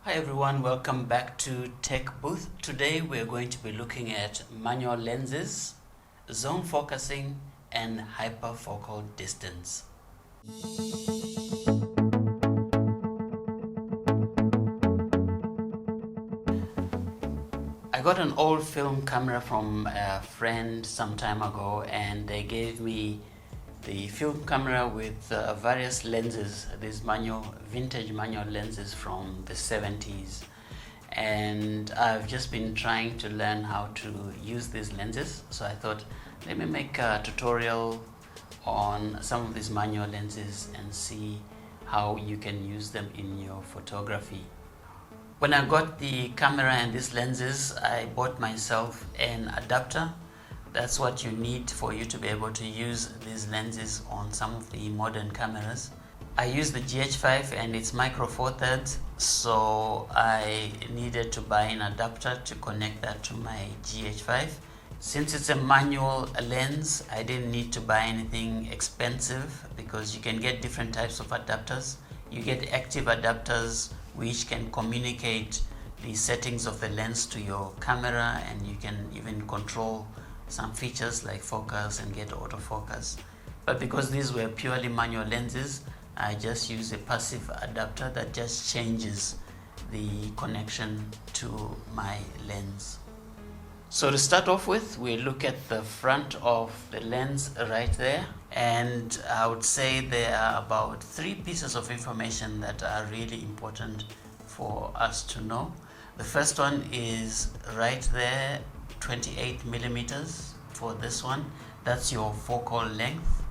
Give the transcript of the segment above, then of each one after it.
Hi everyone, welcome back to Tech Booth. Today we're going to be looking at manual lenses, zone focusing, and hyperfocal distance. I got an old film camera from a friend some time ago, and they gave me the film camera with various lenses, these vintage manual lenses from the 70s. And I've just been trying to learn how to use these lenses. So I thought, let me make a tutorial on some of these manual lenses and see how you can use them in your photography. When I got the camera and these lenses, I bought myself an adapter. That's what you need for you to be able to use these lenses on some of the modern cameras. I use the GH5 and it's micro four thirds, so I needed to buy an adapter to connect that to my GH5. Since it's a manual lens, I didn't need to buy anything expensive because you can get different types of adapters. You get active adapters which can communicate the settings of the lens to your camera, and you can even control some features like focus and get autofocus. But because these were purely manual lenses, I just use a passive adapter that just changes the connection to my lens. So to start off with, we look at the front of the lens right there, and I would say there are about 3 pieces of information that are really important for us to know. The first one is right there, 28 millimeters for this one. That's your focal length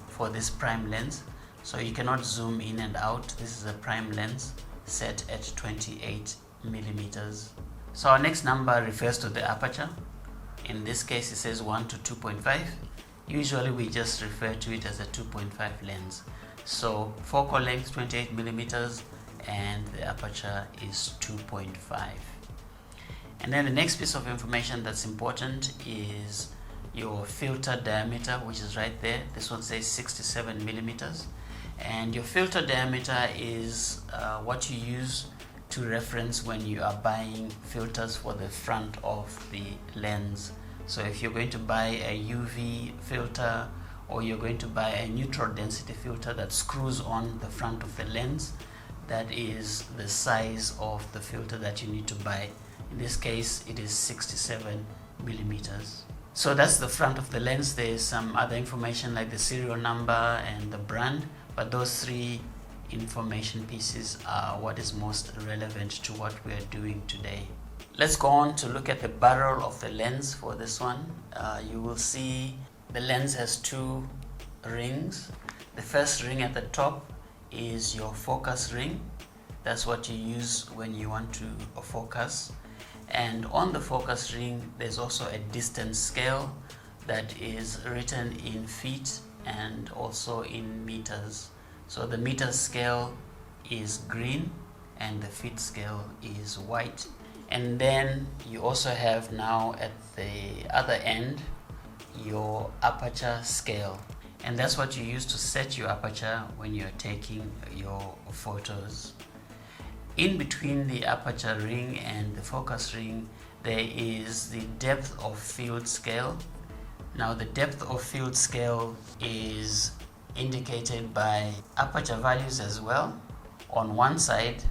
for this prime lens, so you cannot zoom in and out. This is a prime lens set at 28 millimeters. So our next number refers to the aperture. In this case it says 1 to 2.5. Usually we just refer to it as a 2.5 lens. So focal length 28 millimeters and the aperture is 2.5. And then the next piece of information that's important is your filter diameter, which is right there. This one says 67 millimeters. And your filter diameter is what you use to reference when you are buying filters for the front of the lens. So if you're going to buy a UV filter, or you're going to buy a neutral density filter that screws on the front of the lens, that is the size of the filter that you need to buy. In this case it is 67 millimeters. So that's the front of the lens. There's some other information like the serial number and the brand, but those 3 information pieces are what is most relevant to what we are doing today. Let's go on to look at the barrel of the lens for this one. You will see the lens has 2 rings. The first ring at the top is your focus ring. That's what you use when you want to focus. And on the focus ring there's also a distance scale that is written in feet and also in meters. So the meter scale is green and the feet scale is white. And then you also have now at the other end your aperture scale, and that's what you use to set your aperture when you're taking your photos. In between the aperture ring and the focus ring there is the depth of field scale. Now the depth of field scale is indicated by aperture values as well. On one side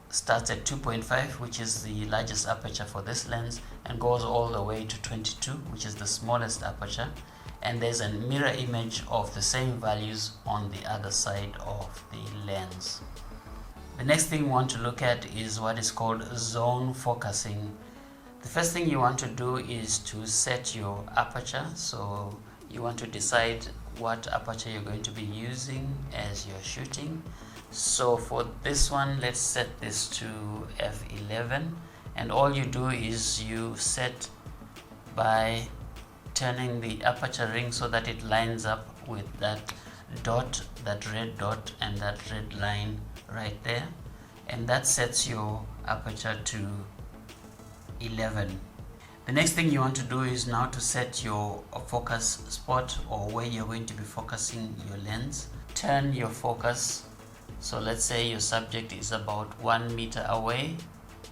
starts at 2.5, which is the largest aperture for this lens, and goes all the way to 22, which is the smallest aperture. And there's a mirror image of the same values on the other side of the lens. The next thing we want to look at is what is called zone focusing. The first thing you want to do is to set your aperture. So you want to decide what aperture you're going to be using as you're shooting. So for this one, let's set this to f11, and all you do is you set by turning the aperture ring so that it lines up with that dot, that red dot and that red line right there, and that sets your aperture to 11. The next thing you want to do is now to set your focus spot, or where you're going to be focusing your lens. Turn your focus So let's say your subject is about 1 meter away.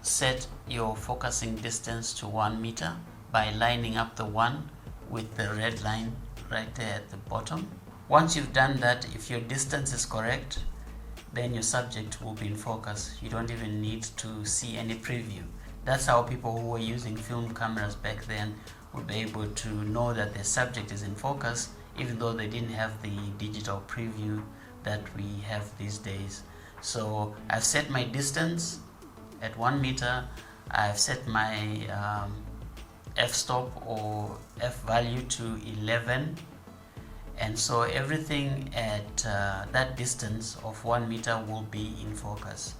Set your focusing distance to 1 meter by lining up the 1 with the red line right there at the bottom. Once you've done that, if your distance is correct, then your subject will be in focus. You don't even need to see any preview. That's how people who were using film cameras back then would be able to know that their subject is in focus, even though they didn't have the digital preview that we have these days. So I've set my distance at 1 meter. I've set my f-stop or f value to 11, and so everything at that distance of 1 meter will be in focus.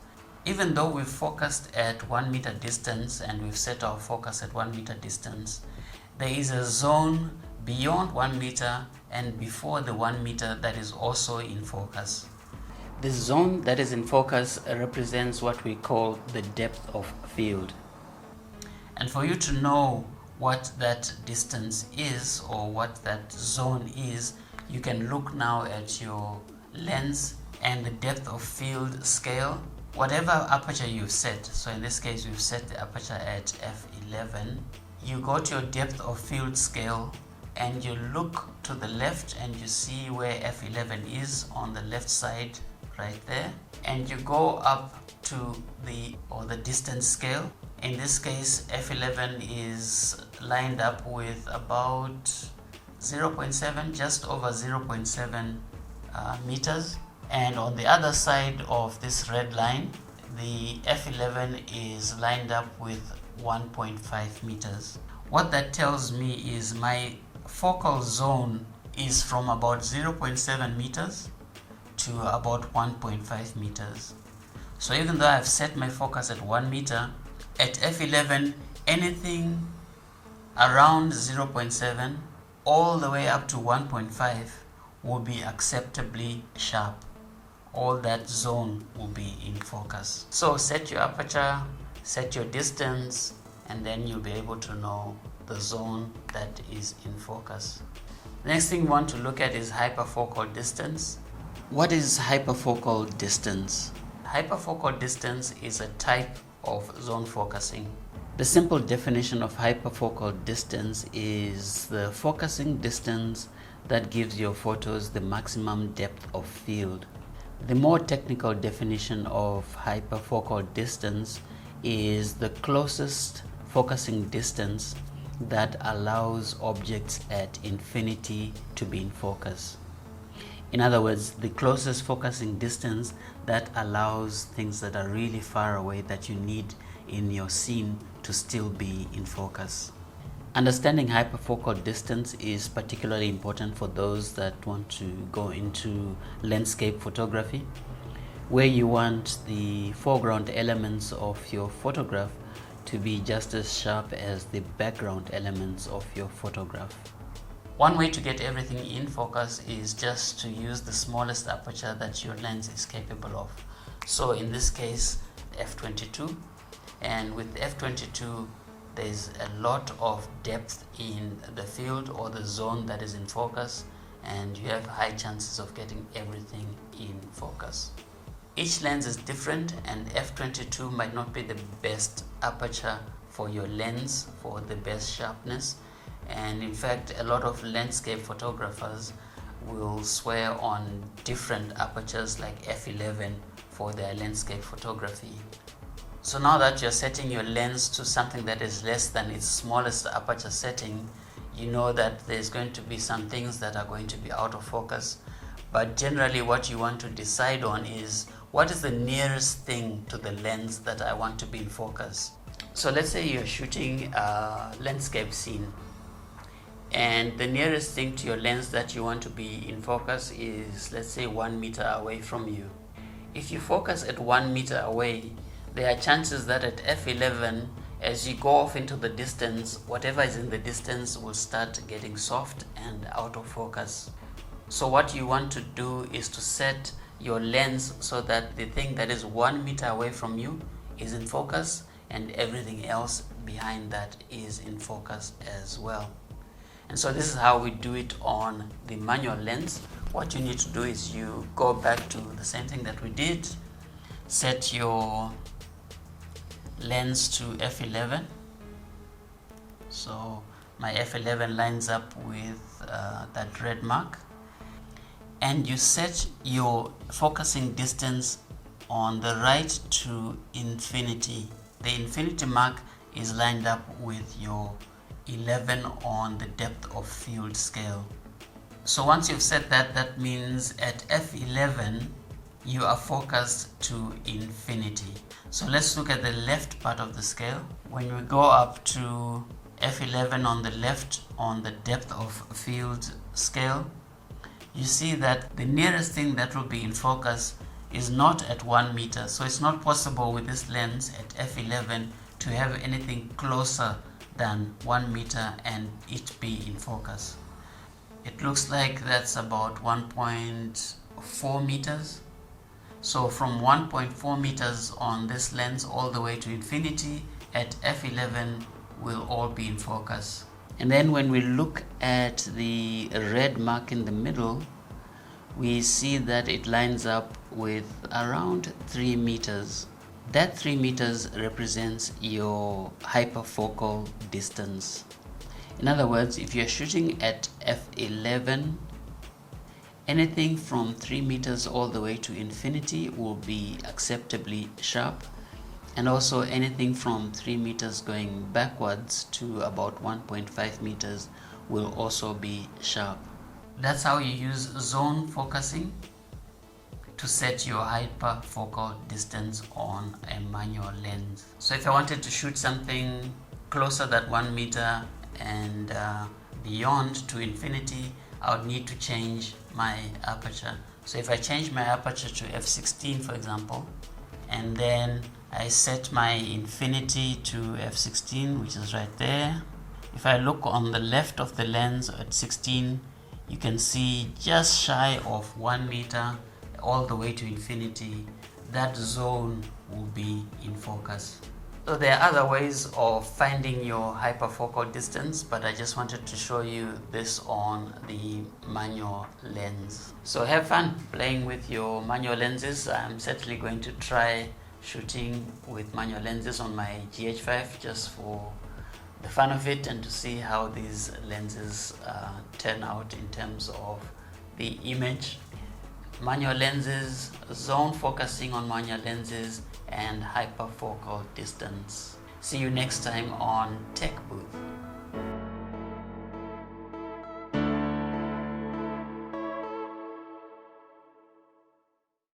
Even though we've focused at 1 meter distance and we've set our focus at 1 meter distance, there is a zone beyond 1 meter and before the 1 meter that is also in focus. This zone that is in focus represents what we call the depth of field. And for you to know what that distance is or what that zone is, you can look now at your lens and the depth of field scale. Whatever aperture you've set, so in this case we've set the aperture at f11, you go to your depth of field scale and you look to the left and you see where f11 is on the left side right there, and you go up to the distance scale. In this case f11 is lined up with about 0.7, just over 0.7 meters, and on the other side of this red line the f11 is lined up with 1.5 meters. What that tells me is my focal zone is from about 0.7 meters to about 1.5 meters. So even though I've set my focus at 1 meter, at f11 anything around 0.7 all the way up to 1.5 will be acceptably sharp. All that zone will be in focus. So set your aperture, set your distance, and then you'll be able to know the zone that is in focus. The next thing we want to look at is hyperfocal distance. What is hyperfocal distance? Hyperfocal distance is a type of zone focusing. The simple definition of hyperfocal distance is the focusing distance that gives your photos the maximum depth of field. The more technical definition of hyperfocal distance is the closest focusing distance that allows objects at infinity to be in focus. In other words, the closest focusing distance that allows things that are really far away that you need in your scene to still be in focus. Understanding hyperfocal distance is particularly important for those that want to go into landscape photography, where you want the foreground elements of your photograph to be just as sharp as the background elements of your photograph. One way to get everything in focus is just to use the smallest aperture that your lens is capable of. So in this case, f22, and with f22 there's a lot of depth in the field or the zone that is in focus, and you have high chances of getting everything in focus. Each lens is different, and f22 might not be the best aperture for your lens for the best sharpness, and in fact a lot of landscape photographers will swear on different apertures like f11 for their landscape photography. So now that you're setting your lens to something that is less than its smallest aperture setting, you know that there's going to be some things that are going to be out of focus, but generally what you want to decide on is what is the nearest thing to the lens that I want to be in focus. So let's say you're shooting a landscape scene, and the nearest thing to your lens that you want to be in focus is, let's say, 1 meter away from you. If you focus at 1 meter away, there are chances that at f11, as you go off into the distance, whatever is in the distance will start getting soft and out of focus. So what you want to do is to set your lens so that the thing that is 1 meter away from you is in focus and everything else behind that is in focus as well. And so this is how we do it on the manual lens. what you need to do is you go back to the same thing that we did. Set your lens to f11. So my f11 lines up with that red mark, and you set your focusing distance on the right to infinity. The infinity mark is lined up with your 11 on the depth of field scale. So once you've set that, that means at f11 you are focused to infinity. So let's look at the left part of the scale. When we go up to f11 on the left on the depth of field scale, you see that the nearest thing that will be in focus is not at 1 meter. So it's not possible with this lens at f11 to have anything closer than 1 meter and it be in focus. It looks like that's about 1.4 meters. So from 1.4 meters on this lens all the way to infinity at f11 will all be in focus. And then when we look at the red mark in the middle, we see that it lines up with around 3 meters. That 3 meters represents your hyperfocal distance. In other words, if you're shooting at f11, anything from 3 meters all the way to infinity will be acceptably sharp, and also anything from 3 meters going backwards to about 1.5 meters will also be sharp. That's how you use zone focusing to set your hyperfocal distance on a manual lens. So if I wanted to shoot something closer than 1 meter and beyond to infinity, I would need to change my aperture. So if I change my aperture to f16 for example, and then I set my infinity to f16, which is right there. If I look on the left of the lens at 16, you can see just shy of 1 meter all the way to infinity, that zone will be in focus. So there are other ways of finding your hyperfocal distance, but I just wanted to show you this on the manual lens. So have fun playing with your manual lenses. I'm certainly going to try shooting with manual lenses on my GH5 just for the fun of it and to see how these lenses turn out in terms of the image. Manual lenses, zone focusing on manual lenses, and hyperfocal distance. See you next time on Tech Booth.